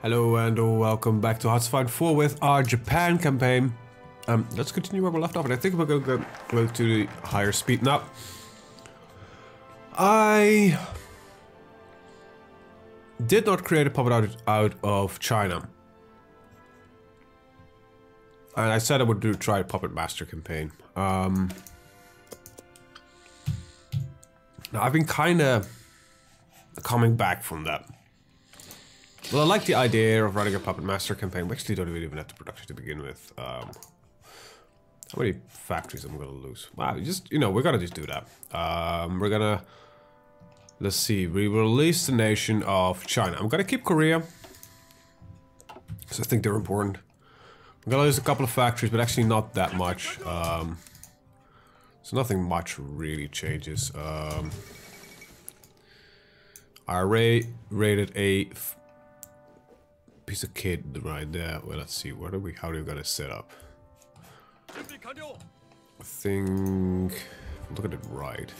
Hello and welcome back to HoI4 with our Japan campaign. Let's continue where we left off, and I think we're going to go to the higher speed now. I did not create a puppet out of China. And I said I would try a Puppet Master campaign. Now I've been kind of coming back from that. Well, I like the idea of running a Puppet Master campaign. We actually don't even have the production to begin with. How many factories am I going to lose? Wow, we're going to just do that. We're going to... Let's see. We release the nation of China. I'm going to keep Korea. Because I think they're important. I'm going to lose a couple of factories, but actually not that much. So nothing much really changes. I rated a... piece of kit right there. Well, let's see. How are we gonna set up? I think look at it right.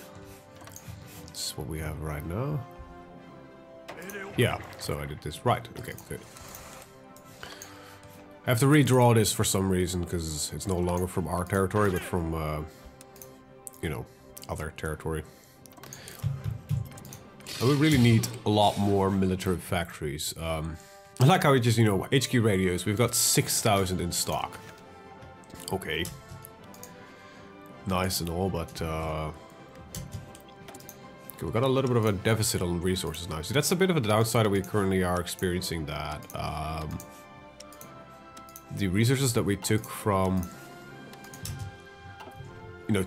This is what we have right now. Yeah, so I did this right. Okay, good. I have to redraw this for some reason because it's no longer from our territory, but from other territory. And we really need a lot more military factories. I like how we just, HQ radios, we've got 6,000 in stock. Okay. Nice and all, but, okay, we've got a little bit of a deficit on resources now. So that's a bit of a downside that we currently are experiencing, that, the resources that we took from,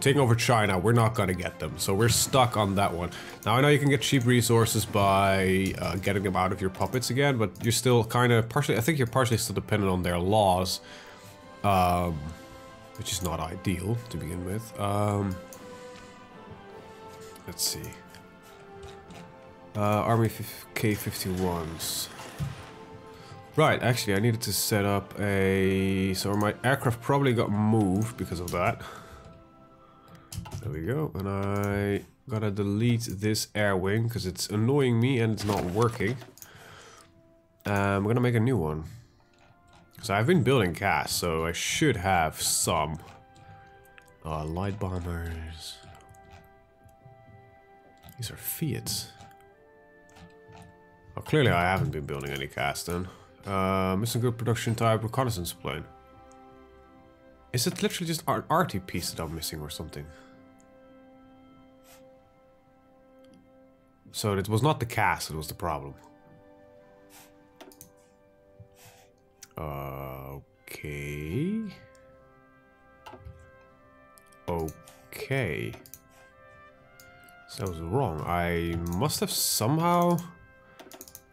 taking over China, we're not gonna get them. So we're stuck on that one. Now I know you can get cheap resources by getting them out of your puppets again, but you're still kind of partially, I think you're partially still dependent on their laws, which is not ideal to begin with. Let's see. Army K-51s. Right, actually I needed to set up a... So my aircraft probably got moved because of that. There we go, and I gotta delete this air wing because it's annoying me and it's not working. I'm gonna make a new one. So I've been building cast, so I should have some light bombers. These are Fiats. Oh, clearly I haven't been building any cast then. Missing good production type reconnaissance plane. Is it literally just an RT piece that I'm missing or something? So it was not the cast that was the problem. Okay. Okay. So that was wrong. I must have somehow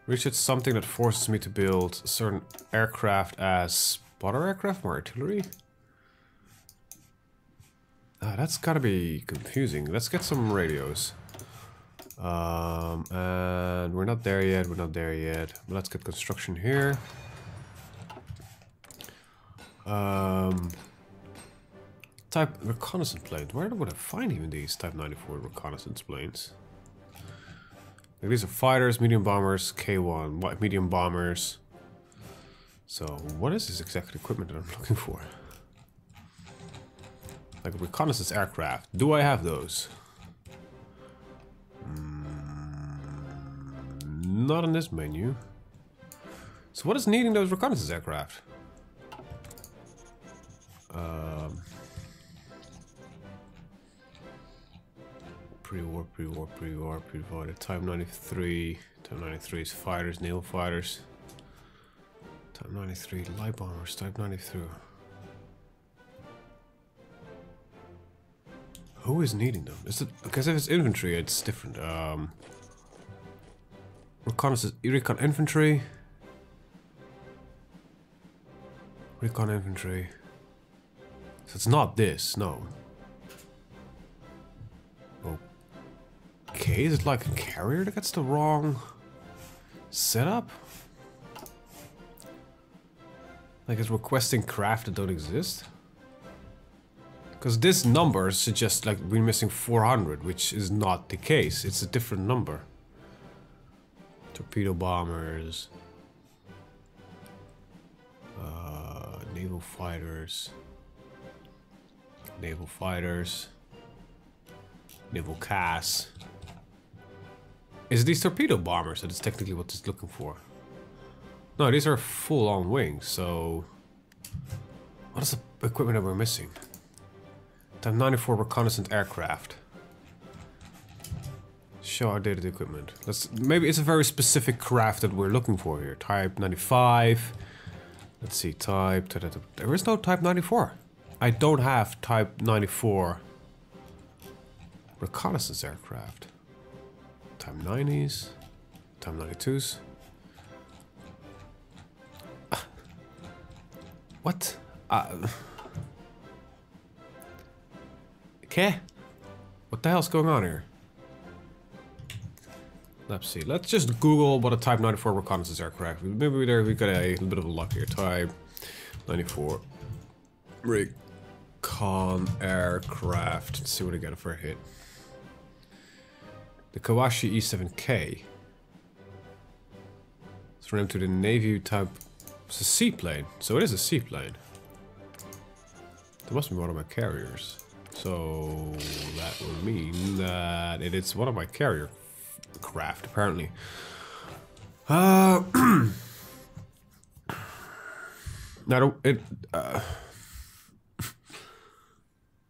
reached something that forces me to build certain aircraft as spotter aircraft, more artillery. That's gotta be confusing. Let's get some radios. And we're not there yet, Let's get construction here. Type reconnaissance planes. Where would I find even these Type 94 reconnaissance planes? Like, these are fighters, medium bombers, K1, medium bombers. So what is this exact equipment that I'm looking for? Like a reconnaissance aircraft. Do I have those? Not in this menu. So what is needing those reconnaissance aircraft? Pre-war, Type 93. Type 93 is fighters, naval fighters. Type 93 light bombers, Type 93. Who is needing them? Is it because if it's infantry, it's different. Reconnaissance, recon infantry. Recon infantry. So it's not this, no. Okay, is it like a carrier that gets the wrong setup? Like it's requesting craft that don't exist? Because this number suggests like we're missing 400, which is not the case. It's a different number. Torpedo bombers. Naval fighters. Naval fighters. Naval CAS. Is it these torpedo bombers that is technically what it's looking for? No, these are full-on wings, so... What is the equipment that we're missing? Type 94 reconnaissance aircraft. Show outdated equipment. Maybe it's a very specific craft that we're looking for here. Type 95. Let's see, type... There is no type 94. I don't have type 94 reconnaissance aircraft. Type 90s. Type 92s. What? Okay. What the hell's going on here? Let's see. Let's just Google what a Type 94 reconnaissance aircraft. Maybe there we got a little bit of a luck here. Type 94 recon aircraft. Let's see what I get for a hit. The Kawashi E7K. It's named to the Navy type. It's a seaplane, so it is a seaplane. There must be one of my carriers. So that would mean that it is one of my carrier craft, apparently.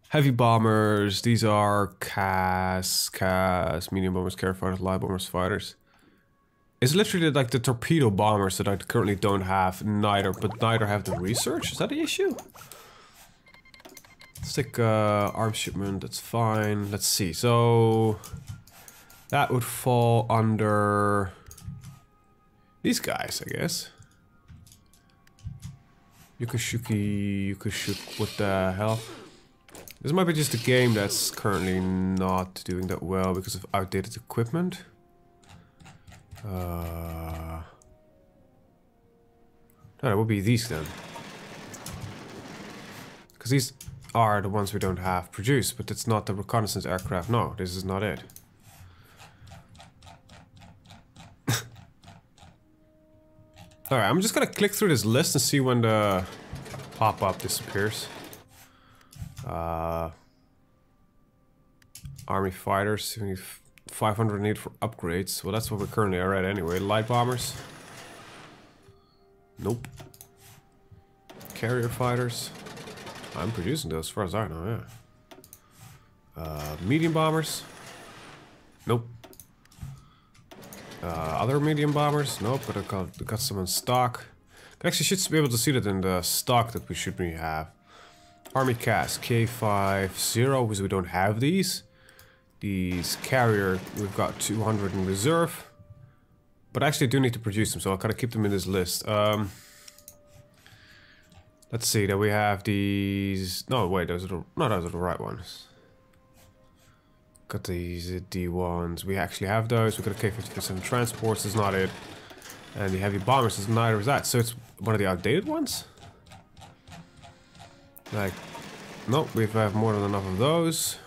Heavy bombers, these are CAS, medium bombers, carrier fighters, light bombers, fighters. It's literally like the torpedo bombers that I currently don't have neither have the research. Is that the issue? Let's take arms shipment, that's fine. Let's see, so that would fall under these guys, I guess. Yukashuki, what the hell? This might be just a game that's currently not doing that well because of outdated equipment. No, that would be these then. Because these are the ones we don't have produced, but it's not the reconnaissance aircraft. No, this is not it. Alright, I'm just gonna click through this list and see when the pop-up disappears. Army fighters, 500 need for upgrades. Well, that's what we currently are at anyway. Light bombers. Nope. Carrier fighters. I'm producing those as far as I know, yeah. Medium bombers. Nope. Other medium bombers. Nope, but I got some in stock. I actually should be able to see that in the stock that we should have. Army CAS K50, because we don't have these. These carrier, we've got 200 in reserve. But I actually do need to produce them, so I'll kind of keep them in this list. Let's see, that we have these... No, wait, those are the right ones. Got these D1s. We actually have those. We've got a K50% transports, is not it. And the heavy bombers is neither is that. So it's one of the outdated ones? Like, nope, we have more than enough of those.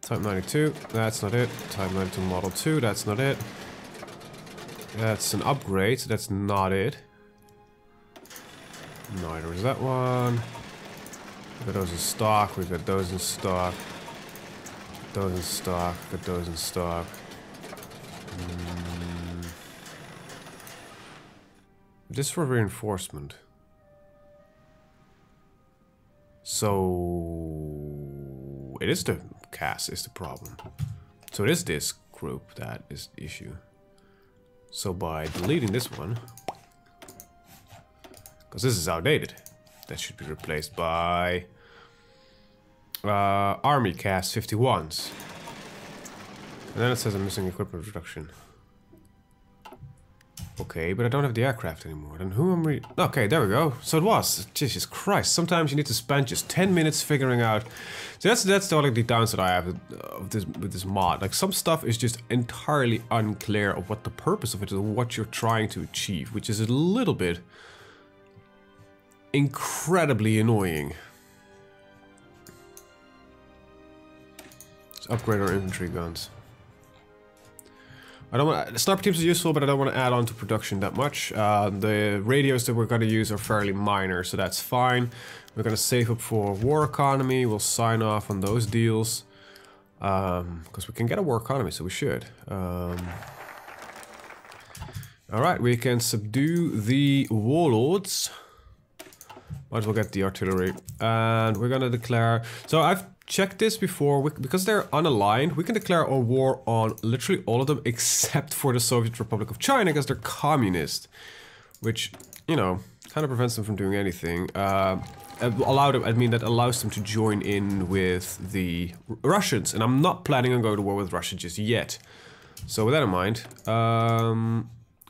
Type 92, that's not it. Type 92 Model 2, that's not it. That's an upgrade, so that's not it. Neither is that one. We've got those in stock, we've got those in stock. Those in stock, got those in stock. This for reinforcement. So it is the CAS is the problem. So it is this group that is the issue. So by deleting this one, because this is outdated, that should be replaced by Army CAS 51s. And then it says I'm missing equipment reduction. Okay, but I don't have the aircraft anymore. Then who am we? Okay, there we go. So it was. Jesus Christ. Sometimes you need to spend just 10 minutes figuring out. So that's the only downside I have with this mod. Like, some stuff is just entirely unclear of what the purpose of it is, or what you're trying to achieve, which is a little bit incredibly annoying. Let's upgrade our infantry guns. I don't want sniper teams are useful, but I don't want to add on to production that much. The radios that we're going to use are fairly minor, so that's fine. We're going to save up for war economy. We'll sign off on those deals because we can get a war economy, so we should. All right, we can subdue the warlords. Might as well get the artillery, and we're going to declare. So I've checked this before, because they're unaligned, we can declare a war on literally all of them except for the Soviet Republic of China because they're communist, which, you know, kind of prevents them from doing anything. That allows them to join in with the Russians, and I'm not planning on going to war with Russia just yet. So with that in mind,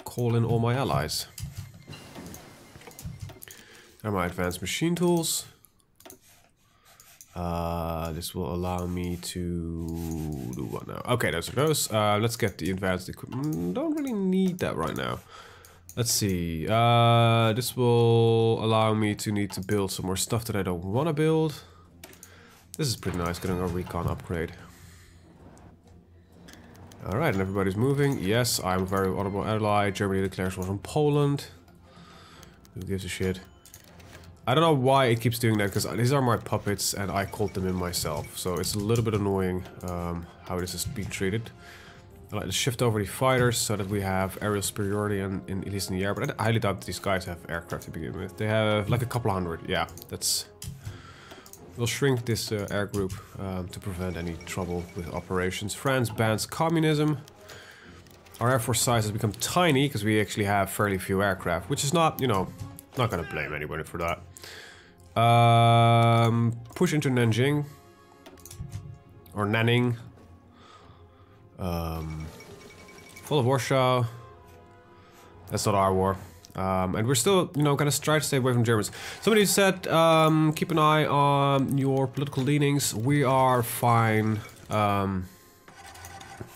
call in all my allies. There are my advanced machine tools. This will allow me to do what now? Okay, those are those. Let's get the advanced equipment. Don't really need that right now. Let's see. This will allow me to need to build some more stuff that I don't want to build. This is pretty nice, getting a recon upgrade. Alright, and everybody's moving. Yes, I'm a very honorable ally. Germany declares war on Poland. Who gives a shit? I don't know why it keeps doing that, because these are my puppets and I called them in myself. So it's a little bit annoying how this is being treated. I like to shift over the fighters so that we have aerial superiority at least in the air. But I highly doubt that these guys have aircraft to begin with. They have like a couple hundred. Yeah, that's... We'll shrink this air group to prevent any trouble with operations. France bans communism. Our air force size has become tiny because we actually have fairly few aircraft, which is not, you know, not gonna blame anybody for that. Push into Nanjing or Nanning. Fall of Warsaw. That's not our war. And we're still, you know, gonna try to stay away from Germans. Somebody said, keep an eye on your political leanings. We are fine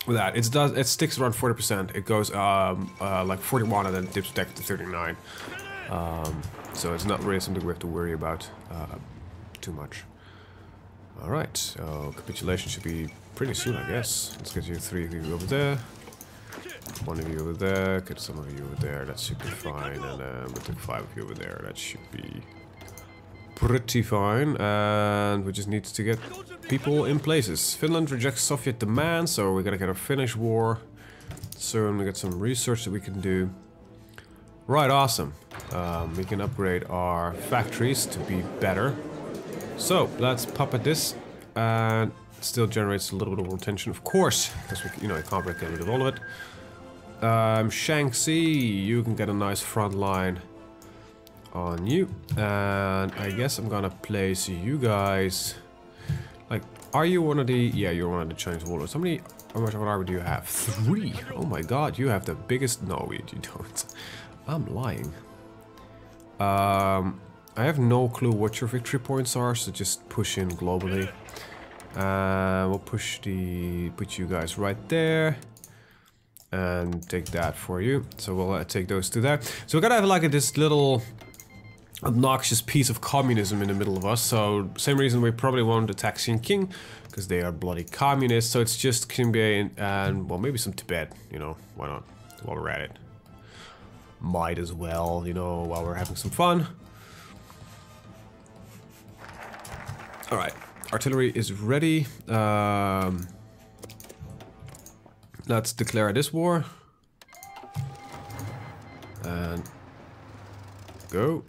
with that. It sticks around 40%. It goes like 41 and then dips back to 39. So it's not really something we have to worry about too much. Alright, so capitulation should be pretty soon, I guess. Let's get you 3 of you over there. 1 of you over there, get some of you over there, that should be fine. And we'll take 5 of you over there, that should be pretty fine. And we just need to get people in places. Finland rejects Soviet demands, so we're gonna get a Finnish war. Soon we get some research that we can do. Right, awesome. We can upgrade our factories to be better. So let's puppet this, and it still generates a little bit of retention, of course, because we, you know, you can't break rid of all of it. Shaanxi, you can get a nice front line on you, and I guess I'm gonna place you guys. Like, are you one of the? Yeah, you're one of the Chinese warlords. How much army do you have? 3. Oh my God, you have the biggest. No, you don't. I'm lying. I have no clue what your victory points are, so just push in globally. We'll put you guys right there. And take that for you. So we'll take those two there. So we're gonna have like this little obnoxious piece of communism in the middle of us. So same reason we probably won't attack Xinjiang, because they are bloody communists. So it's just Xinjiang and well, maybe some Tibet, you know, why not, while we're at it. Might as well, you know, while we're having some fun. Alright, artillery is ready. Let's declare this war. And go.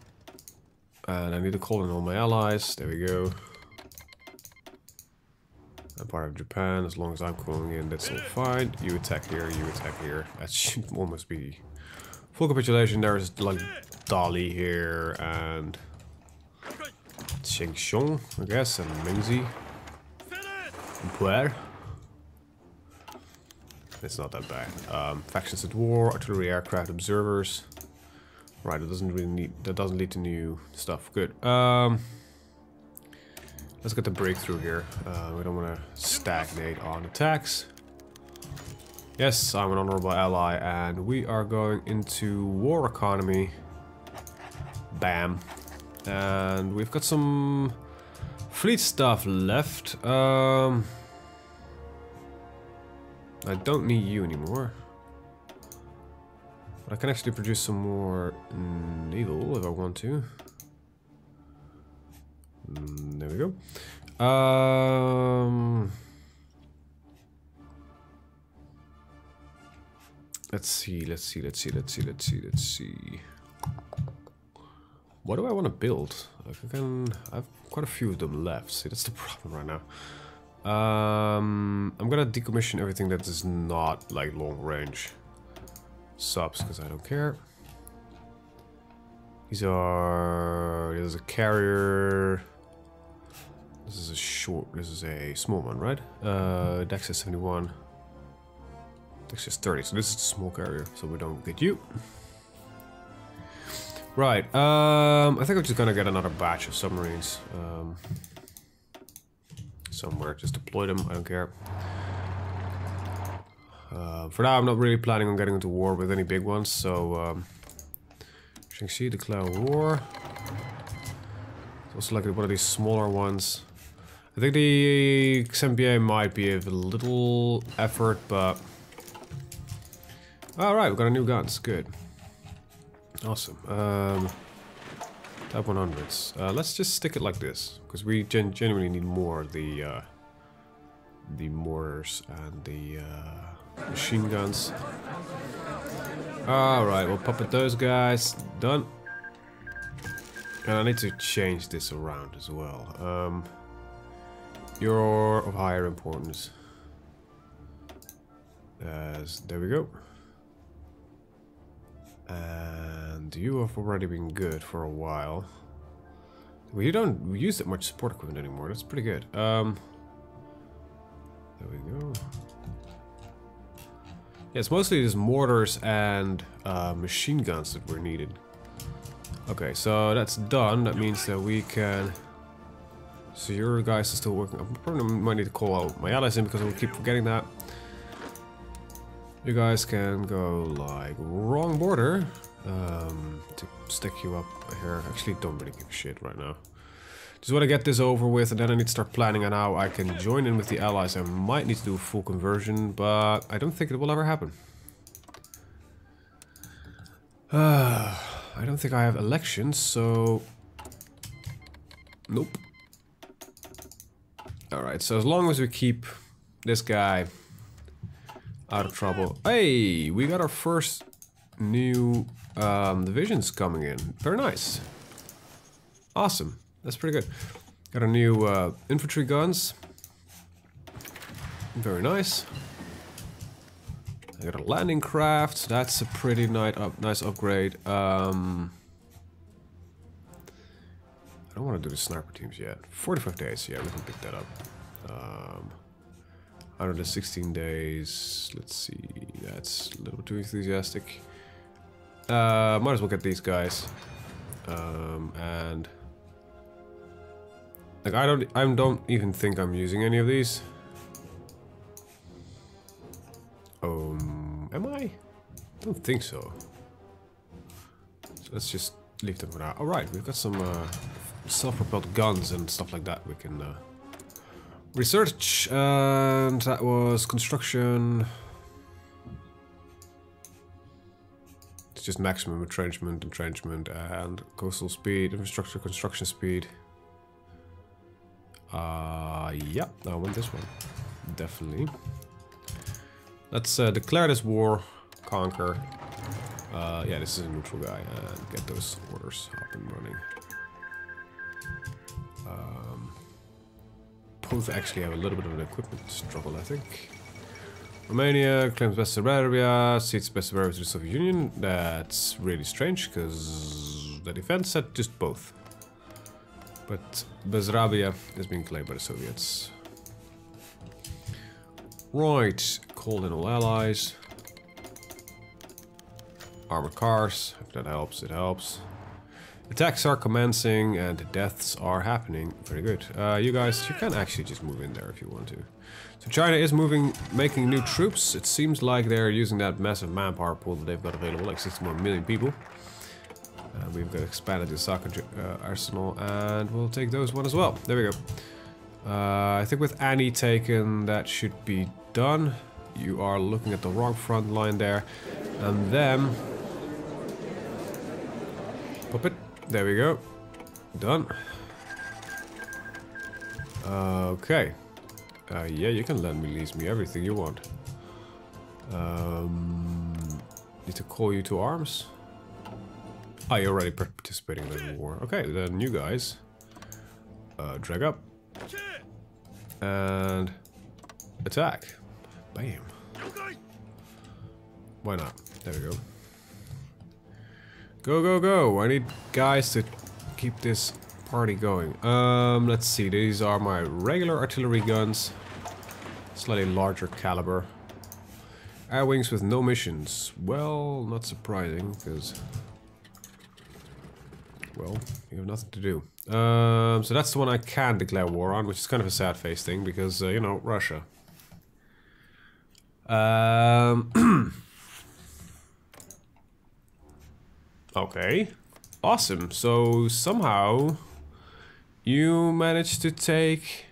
And I need to call in all my allies. There we go. I'm part of Japan. As long as I'm calling in, that's all fine. You attack here, you attack here. That should almost be full capitulation. There's like Dali here and Shengshong, I guess, and Mengzi. And Puer. It's not that bad. Factions at war, artillery, aircraft, observers. Right, that doesn't lead to new stuff. Good. Let's get the breakthrough here. We don't want to stagnate on attacks. Yes, I'm an honorable ally, and we are going into war economy. Bam. And we've got some fleet stuff left. I don't need you anymore. But I can actually produce some more naval if I want to. There we go. Let's see. What do I want to build? I have quite a few of them left. See, that's the problem right now. I'm gonna decommission everything that is not like long range subs because I don't care. There's a carrier. This is a small one, right? Dex is 71. Dex is 30, so this is a small carrier, so we don't get you. Right, I think I'm just gonna get another batch of submarines. Somewhere, just deploy them, I don't care. For now, I'm not really planning on getting into war with any big ones, so... as you can see, declare war. It's also like one of these smaller ones. I think the XMBA might be a little effort, but... Alright, we got a new guns, good. Awesome. Type 100s. Let's just stick it like this, because we genuinely need more of the mortars and the machine guns. Alright, we'll puppet those guys. Done. And I need to change this around as well. You're of higher importance. There we go. And you have already been good for a while. We don't use that much support equipment anymore. That's pretty good. There we go. Yeah, it's mostly just mortars and machine guns that were needed. Okay, so that's done. That means that we can... So your guys are still working. I probably might need to call out my allies in because I will keep forgetting that. You guys can go like wrong border to stick you up here. Actually, don't really give a shit right now. Just want to get this over with, and then I need to start planning on how I can join in with the allies. I might need to do a full conversion, but I don't think it will ever happen. I don't think I have elections, so... Nope. Alright, so as long as we keep this guy out of trouble... Hey! We got our first new divisions coming in. Very nice. Awesome. That's pretty good. Got our new infantry guns. Very nice. I got a landing craft. That's a pretty nice upgrade. I don't want to do the sniper teams yet. 45 days. Yeah, we can pick that up. 116 days. Let's see. That's a little bit too enthusiastic. Might as well get these guys. And like I don't even think I'm using any of these. Am I? I don't think so. So let's just leave them for now. Alright, we've got some self-propelled guns and stuff like that we can research. And that was construction. It's just maximum entrenchment, and coastal speed, infrastructure, construction speed. Yeah, I want this one. Definitely. Let's declare this war, conquer. Yeah, this is a neutral guy, and get those orders up and running. Both actually have a little bit of an equipment struggle, I think. Romania claims Bessarabia, cedes Bessarabia to the Soviet Union. That's really strange, because the defense said just both. But Bessarabia is being claimed by the Soviets. Right, call in all allies. Armored cars, if that helps, it helps. Attacks are commencing and deaths are happening. Very good. You guys, you can actually just move in there if you want to. So China is making new troops. It seems like they're using that massive manpower pool that they've got available, like 61 million people. We've got expanded the soccer arsenal, and we'll take those one as well. There we go. I think with Annie taken, that should be done. You are looking at the wrong front line there. And then Puppet. There we go. Done. Okay. Yeah, you can lend me, lease me everything you want. Need to call you to arms. Oh, you're already participating in the war. Okay, then you guys drag up and attack. Bam. Why not? There we go. Go, go, go! I need guys to keep this party going. Let's see. These are my regular artillery guns. Slightly larger caliber. Air wings with no missions. Well, not surprising, because... well, you have nothing to do. So that's the one I can declare war on, which is kind of a sad face thing, because, you know, Russia. Okay. Awesome. So, somehow, you managed to take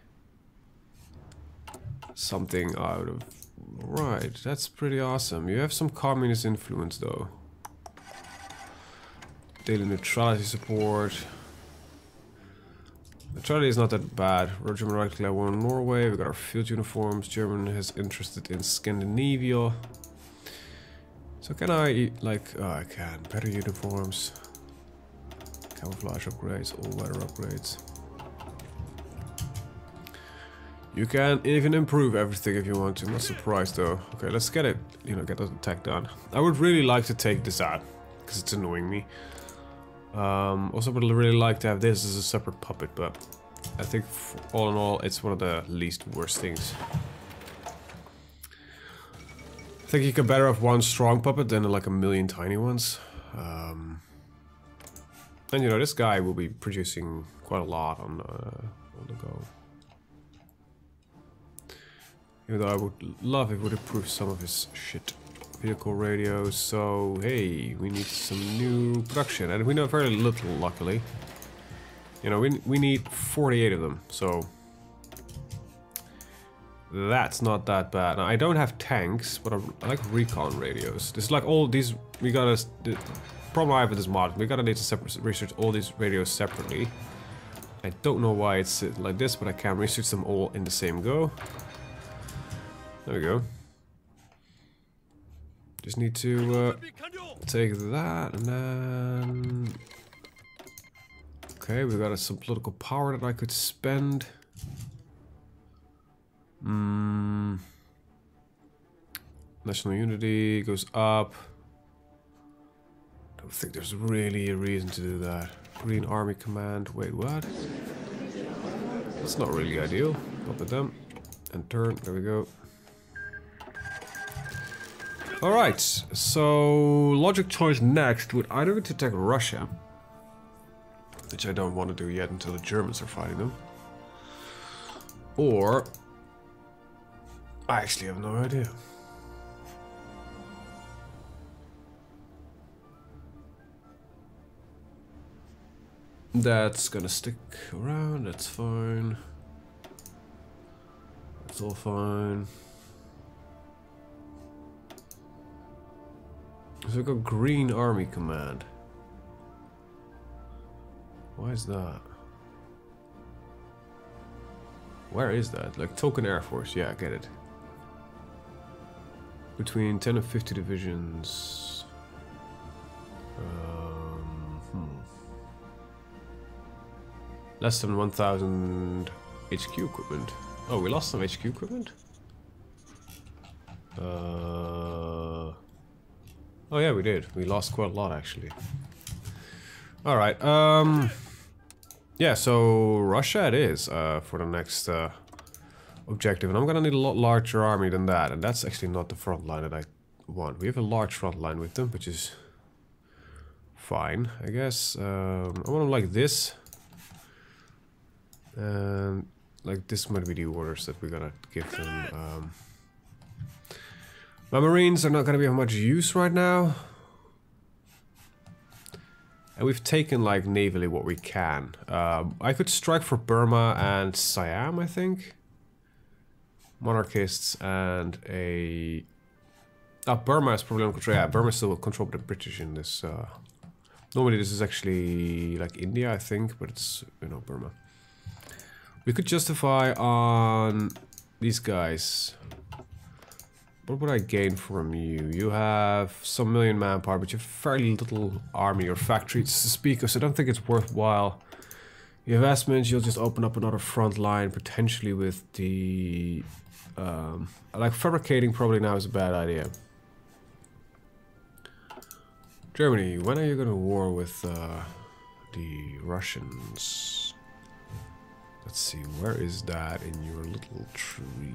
something out of... right, that's pretty awesome. You have some communist influence, though. Daily neutrality support. Neutrality is not that bad. German right declare war in Norway. We got our field uniforms. German is interested in Scandinavia. So can I, like, oh, I can. Better uniforms. Camouflage upgrades, all-weather upgrades. You can even improve everything if you want to. I'm not surprised though. Okay, let's get it, you know, get that attack done. I would really like to take this out, because it's annoying me. Also would really like to have this as a separate puppet, but I think all in all, it's one of the least worst things. I think you could better have one strong puppet than like a million tiny ones. And you know, this guy will be producing quite a lot on the go. Even though I would love if it would improve some of his shit. Vehicle radios, so hey, we need some new production. And we know very little, luckily. You know, we need 48 of them, so... that's not that bad. Now, I don't have tanks, but I like recon radios. This is like all these... we gotta... the problem I have with this mod, we gotta need to research all these radios separately. I don't know why it's like this, but I can research them all in the same go. There we go. Just need to take that and then... okay, we've got some political power that I could spend. National unity goes up. Don't think there's really a reason to do that. Green Army Command. Wait, what? That's not really ideal. Up at them. And turn. There we go. Alright, so logic choice next would either be to attack Russia, which I don't want to do yet until the Germans are fighting them, or I actually have no idea. That's gonna stick around, that's fine. That's all fine. So we got Green Army Command. Why is that? Where is that? Like Token Air Force, yeah, I get it. Between 10 and 50 divisions. Less than 1,000 HQ equipment. Oh, we lost some HQ equipment? Oh yeah, we did. We lost quite a lot, actually. Alright, yeah, so Russia it is, for the next, objective. And I'm gonna need a lot larger army than that. And that's actually not the front line that I want. We have a large front line with them, which is fine, I guess. I want them like this. And like this might be the orders that we're gonna give them. My Marines are not gonna be of much use right now. And we've taken like navally what we can. I could strike for Burma and Siam, I think. Monarchists and a... Burma is probably on control. Yeah, Burma is still controlled by the British in this Normally this is actually like India, I think, but it's, you know, Burma. We could justify on these guys. What would I gain from you? You have some million manpower, but you have fairly little army or factories to speak of, so I don't think it's worthwhile. The investments, you'll just open up another front line, potentially with the... like fabricating probably now is a bad idea. Germany, when are you going to war with the Russians? Let's see, where is that in your little tree?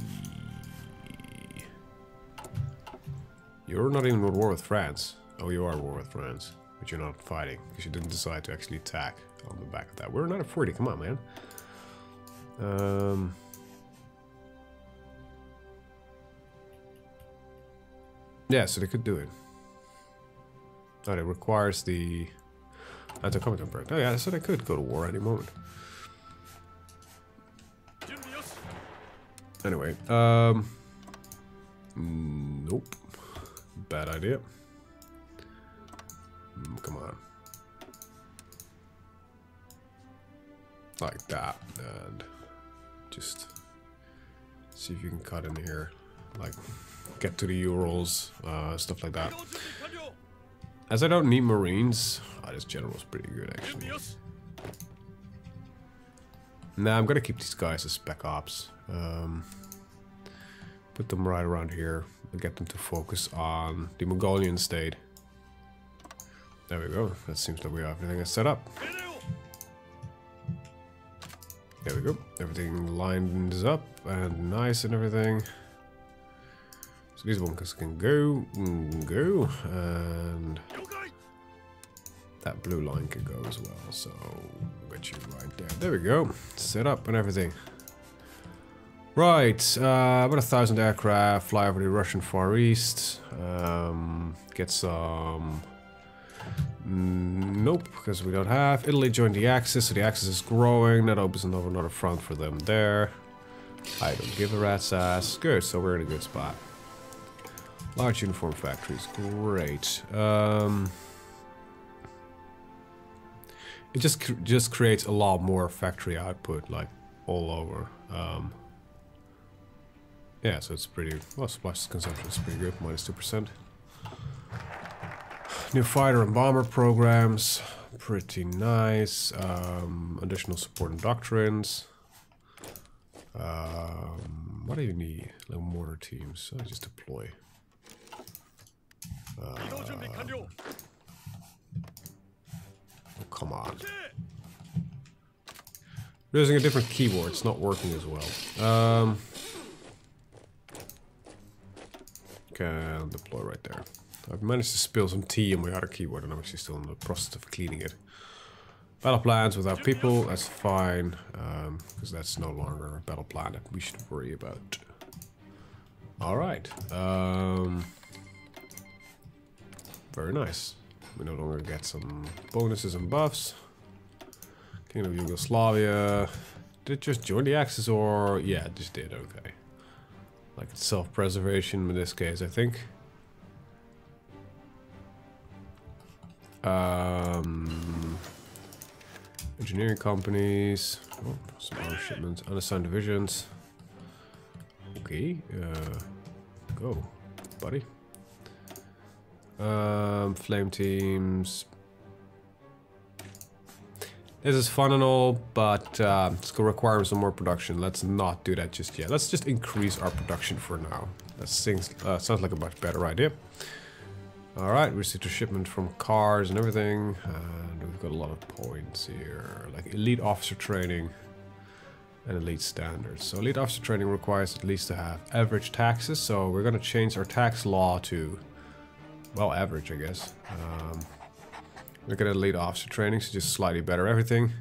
You're not even at war with France. Oh, you are at war with France, but you're not fighting because you didn't decide to actually attack on the back of that. We're not at 40, come on, man. Yeah, so they could do it. Oh, it requires the anti-combatant break. Oh yeah, so they could go to war any moment. Anyway, nope. Bad idea. Come on. Like that, and just see if you can cut in here. Like, get to the Urals, stuff like that. As I don't need Marines, this general's pretty good actually. Nah, I'm gonna keep these guys as spec ops. Put them right around here and get them to focus on the Mongolian state. There we go. That seems that we have everything is set up. There we go. Everything lines up and nice and everything. So these ones can go, and that blue line can go as well. So we'll get you right there. There we go. Set up and everything. Right, about 1,000 aircraft, fly over the Russian Far East, get some... Nope, because we don't have. Italy joined the Axis, so the Axis is growing, that opens another front for them there. I don't give a rat's ass. Good, so we're in a good spot. Large uniform factories, great. It just creates a lot more factory output, like, all over. Yeah, so it's pretty... Well, supply consumption is pretty good, -2%. New fighter and bomber programs, pretty nice. Additional support and doctrines. What do you need? Like mortar teams. So just deploy. Oh, come on. We're using a different keyboard, it's not working as well. Can deploy right there. I've managed to spill some tea on my other keyboard and I'm actually still in the process of cleaning it. Battle plans without people, that's fine. Because that's no longer a battle plan that we should worry about. Alright. Very nice. We no longer get some bonuses and buffs. Kingdom of Yugoslavia. Did it just join the Axis or... Yeah, it just did, okay. Like self-preservation in this case, I think. Engineering companies. Oh, some other shipments. Unassigned divisions. Okay. Go, buddy. Flame teams. This is fun and all, but it's gonna require some more production. Let's not do that just yet. Let's just increase our production for now. That sounds like a much better idea. Alright, we received a shipment from cars and everything. And we've got a lot of points here. Like elite officer training and elite standards. So elite officer training requires at least to have average taxes. So we're gonna change our tax law to, well, average, I guess. Look at elite officer training, so just slightly better everything.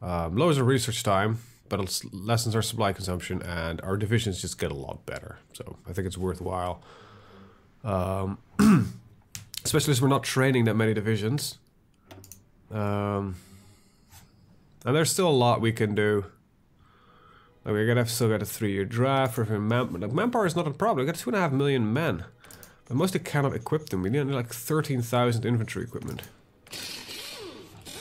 Lowers our research time, but it lessens our supply consumption, and our divisions just get a lot better. So I think it's worthwhile. Especially as we're not training that many divisions. And there's still a lot we can do. Like we're gonna have still got a 3-year draft for manpower is not a problem. We got 2.5 million men. But mostly cannot equip them. We need like 13,000 infantry equipment.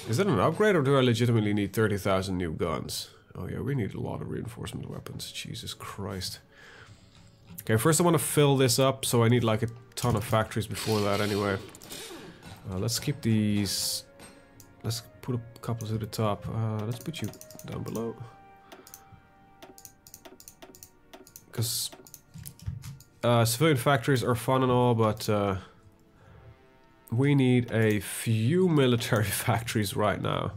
Is that an upgrade or do I legitimately need 30,000 new guns? Oh yeah, we need a lot of reinforcement weapons. Jesus Christ. Okay, first I want to fill this up, so I need like a ton of factories before that anyway. Let's keep these... Let's put a couple to the top. Let's put you down below. Because civilian factories are fun and all, but we need a few military factories right now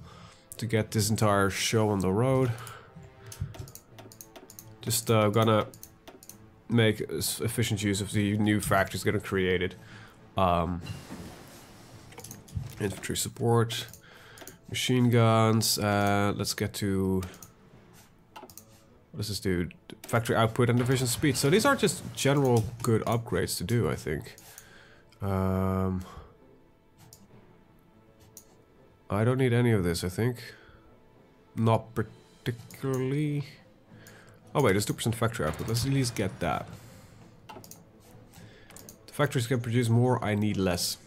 to get this entire show on the road. Just gonna make efficient use of the new factories getting created. Infantry support, machine guns. Let's get to... What does this do? Factory output and division speed. So these are just general good upgrades to do, I think. I don't need any of this, I think. Not particularly. Oh wait, there's 2% factory output. Let's at least get that. The factories can produce more, I need less.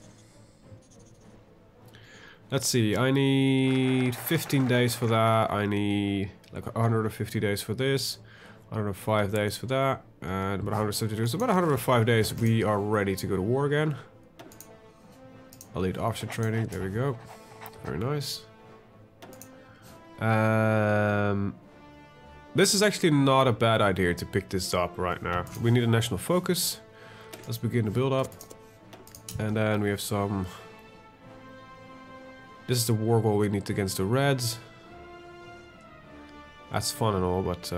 Let's see, I need 15 days for that. I need like 150 days for this. 105 days for that. And about 172. So about 105 days we are ready to go to war again. I'll lead officer training. There we go. Very nice. This is actually not a bad idea to pick this up right now. We need a national focus. Let's begin the build up. And then we have some... This is the war goal we need against the Reds. That's fun and all, but...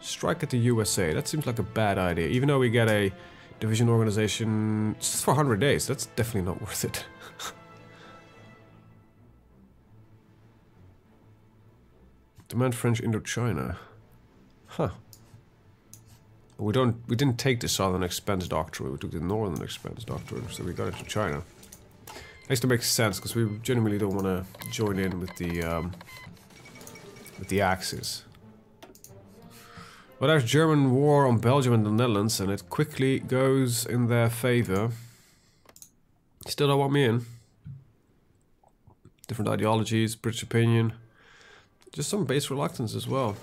strike at the USA. That seems like a bad idea. Even though we get a division organization just for 100 days. That's definitely not worth it. Demand French Indochina. Huh. We didn't take the Southern Expense Doctrine, we took the Northern Expense Doctrine, so we got it to China. Nice to make sense, because we genuinely don't want to join in with the Axis. But there's German war on Belgium and the Netherlands, and it quickly goes in their favor. Still don't want me in. Different ideologies, British opinion. Just some base reluctance as well.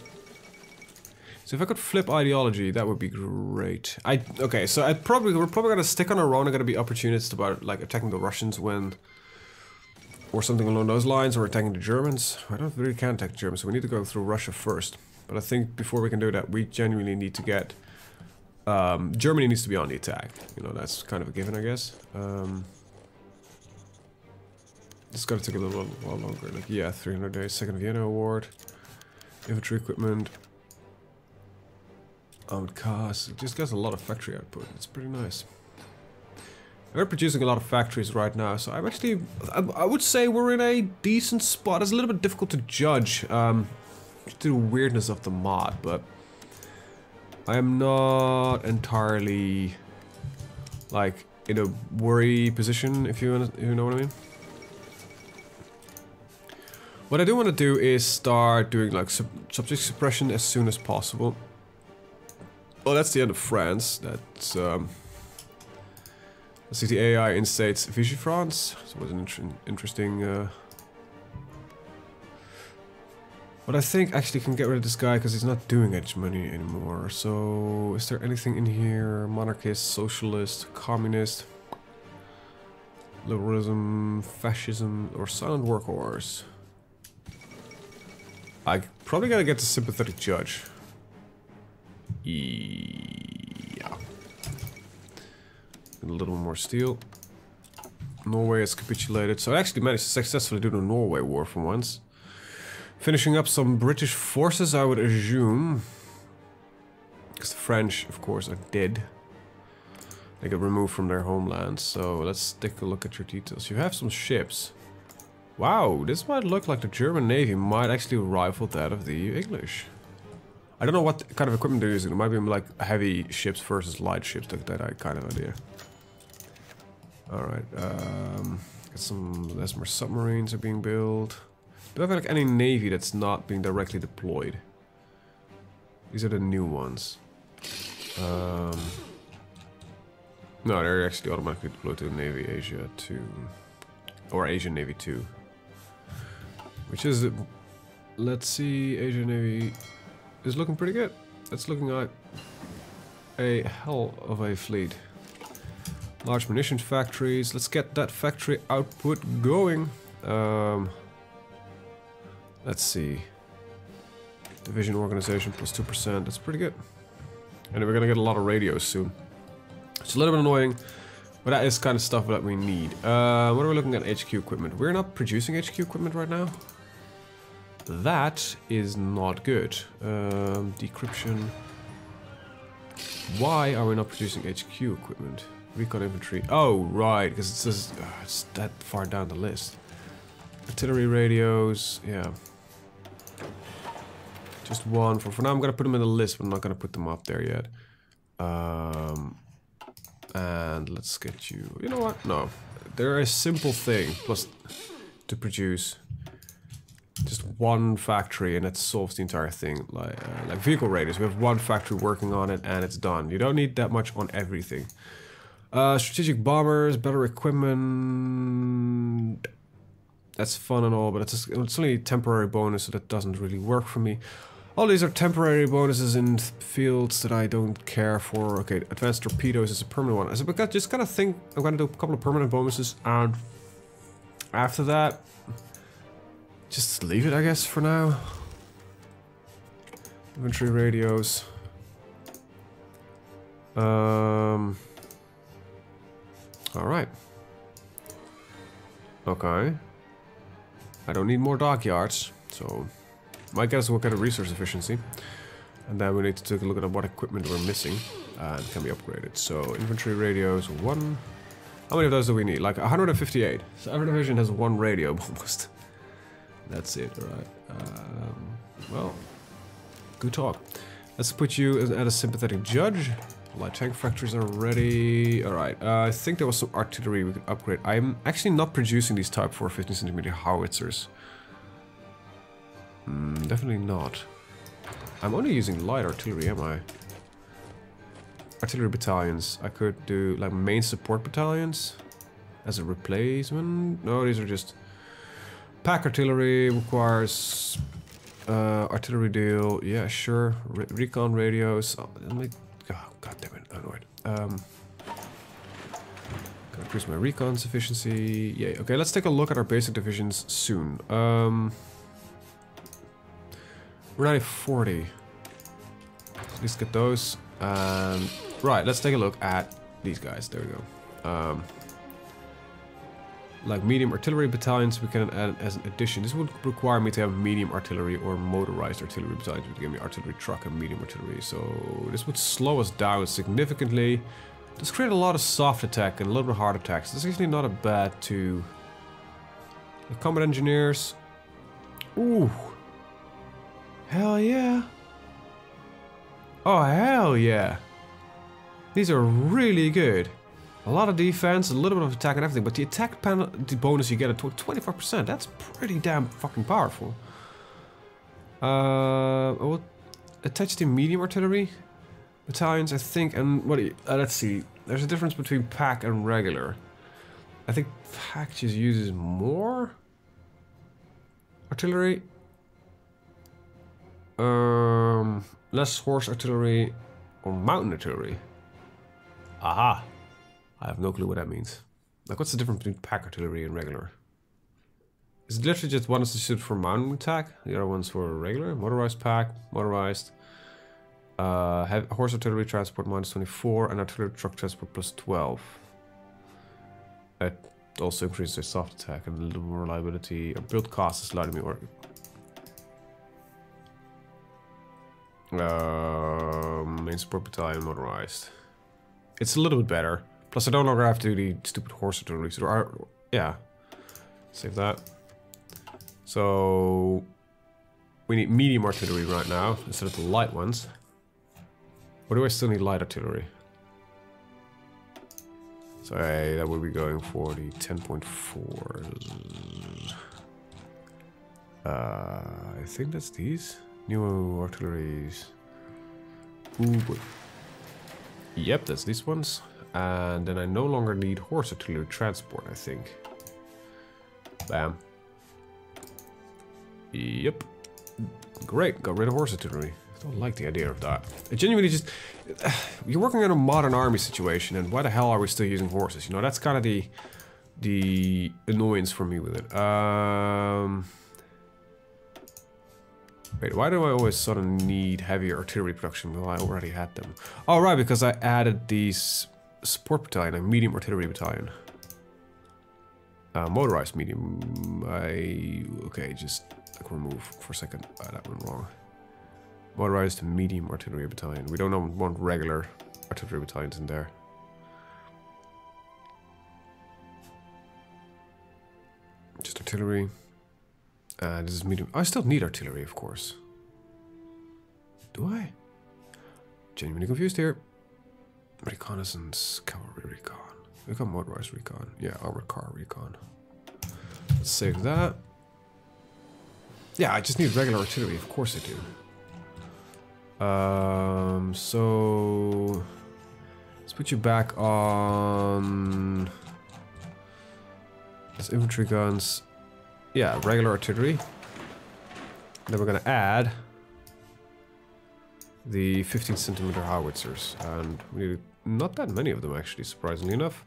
So if I could flip ideology, that would be great. Okay, so we're probably gonna stick on our own and gonna be opportunists about like attacking the Russians when, or something along those lines, or attacking the Germans. I don't really can attack the Germans, so we need to go through Russia first. But I think before we can do that, we genuinely need to get Germany needs to be on the attack. You know, that's kind of a given, I guess. It's gonna take a little while longer. Like, yeah, 300 days. Second Vienna Award. Infantry equipment. Armored cars. It just gets a lot of factory output. It's pretty nice. We're producing a lot of factories right now, so I'm actually... I would say we're in a decent spot. It's a little bit difficult to judge due to the weirdness of the mod, but I am not entirely like in a worry position, if you know what I mean. What I do want to do is start doing like subject suppression as soon as possible. Oh, that's the end of France. That's let's see, the AI instates Vichy France. So it was an interesting. But I think actually can get rid of this guy because he's not doing much money anymore. So is there anything in here? Monarchist, socialist, communist, liberalism, fascism, or silent workhorse? I probably gotta get the sympathetic judge. Yeah. A little more steel. Norway has capitulated, so I actually managed to successfully do the Norway war for once. Finishing up some British forces, I would assume. Because the French, of course, are dead. They get removed from their homeland, so let's take a look at your details. You have some ships. Wow, this might look like the German Navy might actually rival that of the English. I don't know what kind of equipment they're using. It might be like heavy ships versus light ships, like that kind of idea. Alright, there's more submarines are being built. Do I have like any navy that's not being directly deployed? These are the new ones. No, they're actually automatically deployed to the Navy Asia too. Or Asian Navy 2. Which is, let's see, Asian Navy is looking pretty good. It's looking like a hell of a fleet. Large munitions factories. Let's get that factory output going. Let's see. Division organization plus 2%. That's pretty good. And we're gonna get a lot of radios soon. It's a little bit annoying, but that is kind of stuff that we need. What are we looking at? HQ equipment. We're not producing HQ equipment right now. That is not good. Decryption. Why are we not producing HQ equipment? Recon infantry. Oh, right, because it's just it's that far down the list. Artillery radios. Yeah. Just one. For now, I'm gonna put them in the list, but I'm not gonna put them up there yet. And let's get you. You know what? No, they're a simple thing. Plus, to produce just one factory, and that solves the entire thing. Like vehicle radios, we have one factory working on it, and it's done. You don't need that much on everything. Strategic bombers, better equipment. That's fun and all, but it's only a temporary bonus, so that doesn't really work for me. All these are temporary bonuses in fields that I don't care for. Okay, advanced torpedoes is a permanent one. So I just kind of think I'm gonna do a couple of permanent bonuses, and after that, just leave it, I guess, for now. Infantry radios. All right. Okay. I don't need more dockyards, so might get us a look at resource efficiency, and then we need to take a look at what equipment we're missing and can be upgraded. So infantry radios, one. How many of those do we need? Like 158. So every division has one radio almost. That's it. All right. Well, good talk. Let's put you as a sympathetic judge. Light tank factories are ready. All right. I think there was some artillery we could upgrade. I'm actually not producing these Type 4 15cm howitzers. Definitely not. I'm only using light artillery, am I? Artillery battalions. I could do like main support battalions as a replacement. No, these are just pack artillery. Requires artillery deal. Yeah, sure. Recon radios. Oh, God damn it! Annoyed. Gotta increase my recon efficiency. Yay. Okay, let's take a look at our basic divisions soon. We're not at 40. Let's get those. Right, let's take a look at these guys. There we go. Like medium artillery battalions, we can add as an addition. This would require me to have medium artillery or motorized artillery battalions, which would give me artillery truck and medium artillery. So this would slow us down significantly. Let's create a lot of soft attack and a little bit hard attacks. This is actually not a bad two. The combat engineers. Ooh. Hell yeah. Oh, hell yeah. These are really good. A lot of defense, a little bit of attack and everything, but the attack penalty bonus you get at 25%, that's pretty damn fucking powerful. I will attach the medium artillery battalions, I think, and what do you, let's see. There's a difference between pack and regular. I think pack just uses more artillery. Less horse artillery or mountain artillery. Aha! I have no clue what that means. Like, what's the difference between pack artillery and regular? Is it literally just one is suited for mountain attack, the other one's for regular? Motorized pack, motorized. Horse artillery transport -24 and artillery truck transport +12. It also increases their soft attack and a little more reliability. Or build cost is slightly more. Main support battalion motorized. It's a little bit better. Plus, I no longer have to do the stupid horse artillery. So there are, yeah, save that. So we need medium artillery right now instead of the light ones. Or do I still need light artillery? So that would be going for the 10.4. I think that's these new artilleries. Ooh, boy. Yep, that's these ones. And then I no longer need horse artillery transport, I think. Bam. Yep. Great, got rid of horse artillery. I don't like the idea of that. I genuinely just... You're working in a modern army situation, and why the hell are we still using horses? You know, that's kind of the annoyance for me with it. Wait, why do I always sort of need heavy artillery production while I already had them? Oh, right, because I added these support battalion, a medium artillery battalion. Motorized medium. Okay, just like remove for a second. That went wrong. Motorized medium artillery battalion. We don't want regular artillery battalions in there. Just artillery. This is medium. I still need artillery, of course. Do I? Genuinely confused here. Reconnaissance, cavalry recon. We got motorized recon. Yeah, armored car recon. Let's save that. Yeah, I just need regular artillery. Of course I do. So let's put you back on this infantry guns. Yeah, regular artillery. Then we're gonna add the 15cm howitzers, and we need not that many of them actually, surprisingly enough.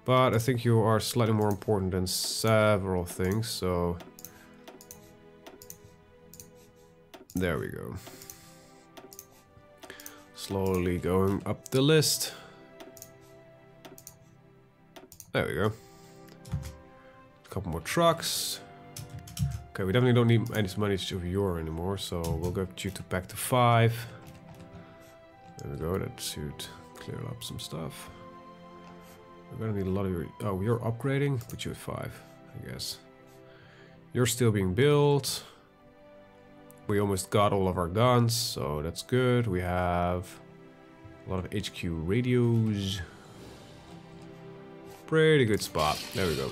But I think you are slightly more important than several things, so there we go. Slowly going up the list. There we go. A couple more trucks. Okay, we definitely don't need any money of your anymore, so we'll go you to back to 5. There we go, that should clear up some stuff. We're gonna need a lot of your... Oh, you're upgrading? Put you at 5, I guess. You're still being built. We almost got all of our guns, so that's good. We have a lot of HQ radios. Pretty good spot. There we go.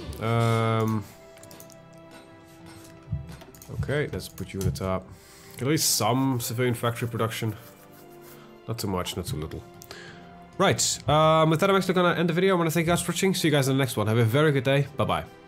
Okay, let's put you in the top. At least some civilian factory production. Not too much, not too little. Right, with that I'm actually gonna end the video. I want to thank you guys for watching. See you guys in the next one. Have a very good day. Bye-bye.